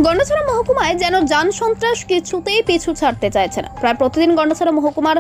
গন্ডাছড়া মহকুমায় যেন যান সন্ত্রাস কিছুতেই পিছু ছাড়তে চাইছে না। প্রায় প্রতিদিন গন্ডাছড়া মহকুমার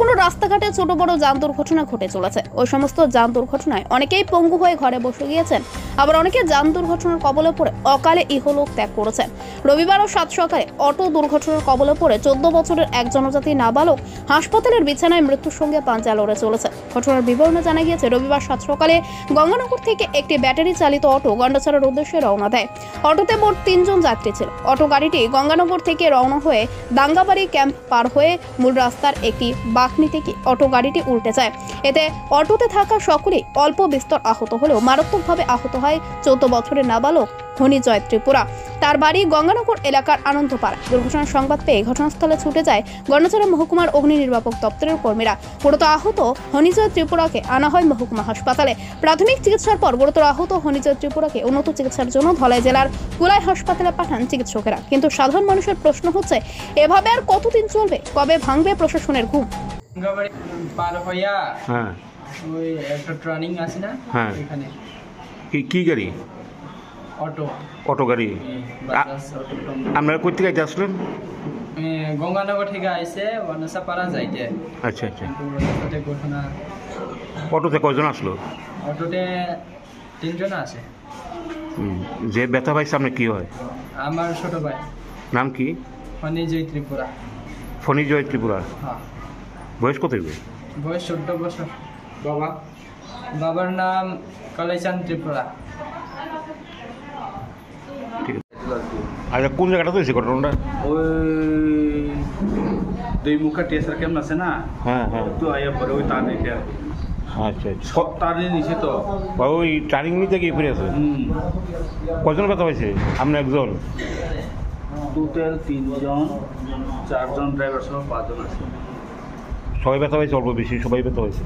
কোনো রাস্তাঘাটে ছোট বড় যান দুর্ঘটনা ঘটে চলেছে। ওই সমস্ত যান দুর্ঘটনায় অনেকেই পঙ্গু হয়ে ঘরে বসে গিয়েছেন, আবার অনেকে যান দুর্ঘটনার কবলে পড়ে অকালে ইহলোক ত্যাগ করেছেন। রবিবারও সাত সকালে অটো দুর্ঘটনার কবলে পড়ে 14 বছরের এক জনজাতি নাবালক হাসপাতালের বিছানায় মৃত্যুর সঙ্গে পাঞ্জা লড়ে চলেছে। ঘটনার বিবরণে জানা গিয়েছে, রবিবার সাত সকালে গঙ্গানগর থেকে একটি ব্যাটারি চালিত অটো গন্ডাছড়ার উদ্দেশ্যে রওনা দেয়। অটোতে মোট 3 জন যাত্রী ছিল। অটো গাড়িটি গঙ্গানগর থেকে রওনা হয়ে দাঙ্গাবাড়ি ক্যাম্প পার হয়ে মূল রাস্তার একটি বাঁকনিতে গিয়ে অটো গাড়িটি উল্টে যায়। এতে অটোতে থাকা সকলেই অল্প বিস্তর আহত হলেও মারাত্মকভাবে আহত হয় 14 বছরের নাবালক হনিজয় ত্রিপুরা। তার বাড়ি গঙ্গানগর এলাকার আনন্দপাড়া। দুর্ঘটনার সংবাদ পেয়ে ঘটনাস্থলে ছুটে যায় গন্ডাছড়া মহকুমার অগ্নি নির্বাপক দপ্তরের কর্মীরা। গুরুতর আহত হনিজয় ত্রিপুরাকে আনা হয় মহকুমা হাসপাতালে। প্রাথমিক চিকিৎসার পর গুরুতর আহত হনিজয় ত্রিপুরাকে উন্নত চিকিৎসার জন্য ধলাই জেলার কুলাই হাসপাতালে পাঠান চিকিৎসকেরা। কিন্তু সাধারণ মানুষের প্রশ্ন হচ্ছে, এভাবে আর কতদিন চলবে? কবে ভাঙবে প্রশাসনের ঘুম? পার হইয়া ওই একটা ট্রানিং আছে না, এখানে কি গাড়ি? অটো গাড়ি। আপনারা কই থেকে আসলেন? গঙ্গানগর থেকে আইসে ওয়ানাসাপাড়া যাইতে। আচ্ছা আচ্ছা। ঘটনা। অটোতে কয়জন আসলো? অটোতে 3 জন আছে। যে ব্যথা পাইছে আপনার কি হয়? আমার ছোট ভাই। নাম কি? ফণিজয় ত্রিপুরা। ফণিজয় ত্রিপুরা। হ্যাঁ। বয়স কত? বয়স 14 বছর। বাবার নাম কালাইচাঁদ ত্রিপুরা। আচ্ছা, কোন জায়গাটা হয়েছে ঘটনাটা? ওই দুই মুখা টেসার কেমন আছে না? হ্যাঁ হ্যাঁ। তো আয়া পরে ওই তার নিতে। আচ্ছা আচ্ছা। তার নিচে তো ওই ট্রানিং নিতে গিয়ে ফিরে আছে। কজন ব্যথা পাইছে? আপনি একজন? টোটাল 3 জন, 4 জন ড্রাইভার সহ 5 জন আছে। সবাই ব্যথা পাইছে? অল্প বেশি সবাই ব্যথা হয়েছে?